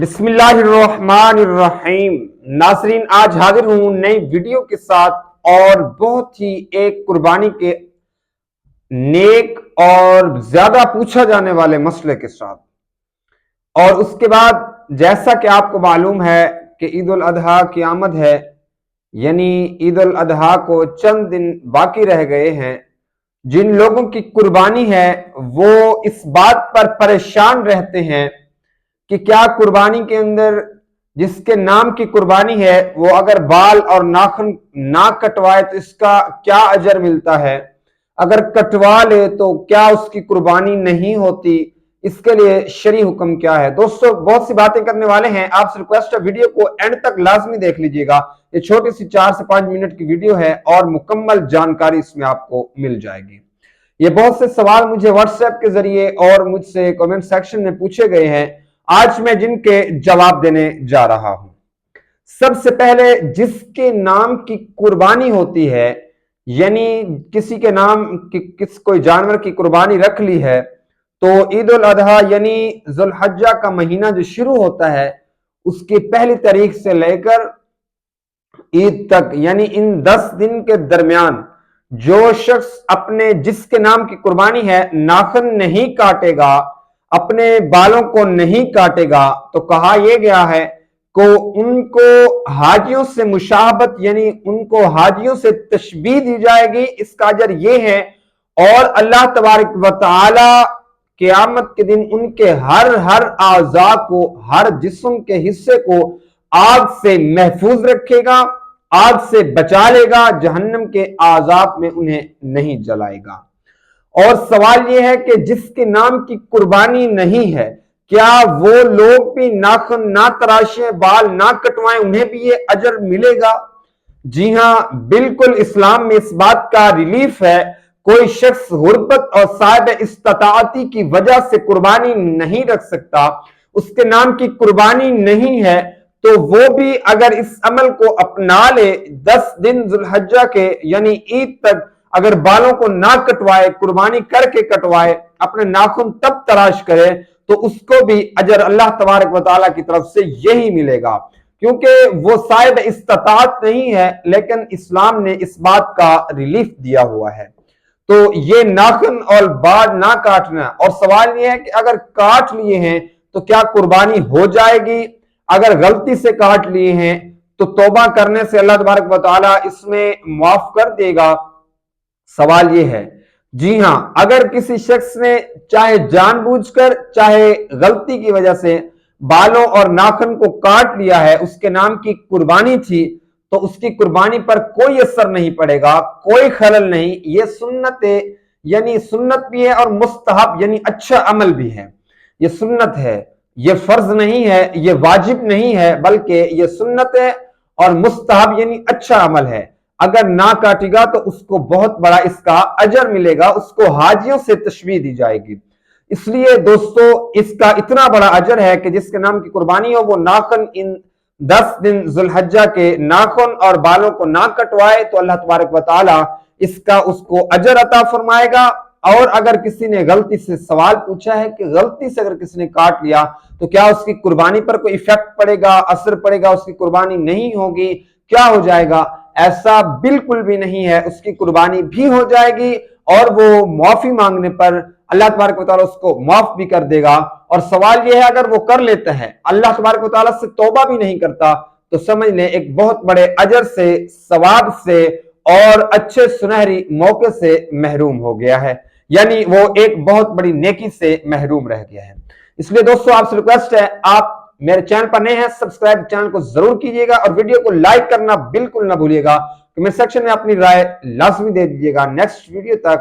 بسم اللہ الرحمن الرحیم۔ ناظرین، آج حاضر ہوں نئی ویڈیو کے ساتھ اور بہت ہی ایک قربانی کے نیک اور زیادہ پوچھا جانے والے مسئلے کے ساتھ۔ اور اس کے بعد جیسا کہ آپ کو معلوم ہے کہ عید الاضحیٰ کی آمد ہے، یعنی عید الاضحیٰ کو چند دن باقی رہ گئے ہیں۔ جن لوگوں کی قربانی ہے وہ اس بات پر پریشان رہتے ہیں کہ کیا قربانی کے اندر جس کے نام کی قربانی ہے وہ اگر بال اور ناخن نہ کٹوائے تو اس کا کیا اجر ملتا ہے، اگر کٹوا لے تو کیا اس کی قربانی نہیں ہوتی، اس کے لیے شرعی حکم کیا ہے۔ دوستو، بہت سی باتیں کرنے والے ہیں، آپ سے ریکویسٹ ہے ویڈیو کو اینڈ تک لازمی دیکھ لیجئے گا۔ یہ چھوٹی سی 4 سے 5 منٹ کی ویڈیو ہے اور مکمل جانکاری اس میں آپ کو مل جائے گی۔ یہ بہت سے سوال مجھے واٹس ایپ کے ذریعے اور مجھ سے کمنٹ سیکشن میں پوچھے گئے ہیں، آج میں جن کے جواب دینے جا رہا ہوں۔ سب سے پہلے، جس کے نام کی قربانی ہوتی ہے، یعنی کسی کے نام کوئی جانور کی قربانی رکھ لی ہے، تو عید الاضحیٰ یعنی ذو الحجہ کا مہینہ جو شروع ہوتا ہے اس کی پہلی تاریخ سے لے کر عید تک، یعنی ان 10 دن کے درمیان جو شخص اپنے جس کے نام کی قربانی ہے ناخن نہیں کاٹے گا، اپنے بالوں کو نہیں کاٹے گا، تو کہا یہ گیا ہے کہ ان کو حاجیوں سے مشابہت، یعنی ان کو حاجیوں سے تشبیہ دی جائے گی۔ اس کا اجر یہ ہے، اور اللہ تبارک و تعالی قیامت کے دن ان کے ہر اعضاء کو، ہر جسم کے حصے کو آگ سے محفوظ رکھے گا، آگ سے بچا لے گا، جہنم کے عذاب میں انہیں نہیں جلائے گا۔ اور سوال یہ ہے کہ جس کے نام کی قربانی نہیں ہے، کیا وہ لوگ بھی ناخن نہ تراشیں، بال نہ کٹوائیں، انہیں بھی یہ اجر ملے گا؟ جی ہاں، بالکل اسلام میں اس بات کا ریلیف ہے۔ کوئی شخص غربت اور صاحب استطاعتی کی وجہ سے قربانی نہیں رکھ سکتا، اس کے نام کی قربانی نہیں ہے، تو وہ بھی اگر اس عمل کو اپنا لے، 10 دن ذو الحجہ کے یعنی عید تک اگر بالوں کو نہ کٹوائے، قربانی کر کے کٹوائے، اپنے ناخن تب تراش کرے، تو اس کو بھی اجر اللہ تبارک و تعالیٰ کی طرف سے یہی ملے گا، کیونکہ وہ صاحب استطاعت نہیں ہے، لیکن اسلام نے اس بات کا ریلیف دیا ہوا ہے۔ تو یہ ناخن اور بال نہ کاٹنا، اور سوال یہ ہے کہ اگر کاٹ لیے ہیں تو کیا قربانی ہو جائے گی؟ اگر غلطی سے کاٹ لیے ہیں تو توبہ کرنے سے اللہ تبارک و تعالیٰ اس میں معاف کر دے گا۔ سوال یہ ہے، جی ہاں، اگر کسی شخص نے چاہے جان بوجھ کر چاہے غلطی کی وجہ سے بالوں اور ناخن کو کاٹ لیا ہے، اس کے نام کی قربانی تھی، تو اس کی قربانی پر کوئی اثر نہیں پڑے گا، کوئی خلل نہیں۔ یہ سنت ہے، یعنی سنت بھی ہے، اور مستحب یعنی اچھا عمل بھی ہے۔ یہ سنت ہے، یہ فرض نہیں ہے، یہ واجب نہیں ہے، بلکہ یہ سنت ہے اور مستحب یعنی اچھا عمل ہے۔ اگر نہ کاٹے گا تو اس کو بہت بڑا اس کا اجر ملے گا، اس کو حاجیوں سے تشبیہ دی جائے گی۔ اس لیے دوستو، اس کا اتنا بڑا اجر ہے کہ جس کے نام کی قربانی ہو وہ ناخن ان 10 دن ذو الحجہ کے ناخن اور بالوں کو نہ کٹوائے، تو اللہ تبارک و تعالی اس کو اجر عطا فرمائے گا۔ اور اگر کسی نے غلطی سے سوال پوچھا ہے کہ غلطی سے اگر کسی نے کاٹ لیا تو کیا اس کی قربانی پر کوئی ایفیکٹ پڑے گا، اثر پڑے گا، اس کی قربانی نہیں ہوگی، کیا ہو جائے گا؟ ایسا بالکل بھی نہیں ہے، اس کی قربانی بھی ہو جائے گی، اور وہ معافی مانگنے پر اللہ تبارک و تعالیٰ اس کو معاف بھی کر دے گا۔ اور سوال یہ ہے، اگر وہ کر لیتا ہے، اللہ تبارک و تعالیٰ سے توبہ بھی نہیں کرتا، تو سمجھ لیں ایک بہت بڑے اجر سے، ثواب سے اور اچھے سنہری موقع سے محروم ہو گیا ہے، یعنی وہ ایک بہت بڑی نیکی سے محروم رہ گیا ہے۔ اس لیے دوستو، آپ سے ریکویسٹ ہے، آپ میرے چینل پر نئے ہیں، سبسکرائب چینل کو ضرور کیجئے گا، اور ویڈیو کو لائک کرنا بالکل نہ بھولیے گا۔ کمنٹ سیکشن میں اپنی رائے لازمی دے دیجئے گا۔ نیکسٹ ویڈیو تک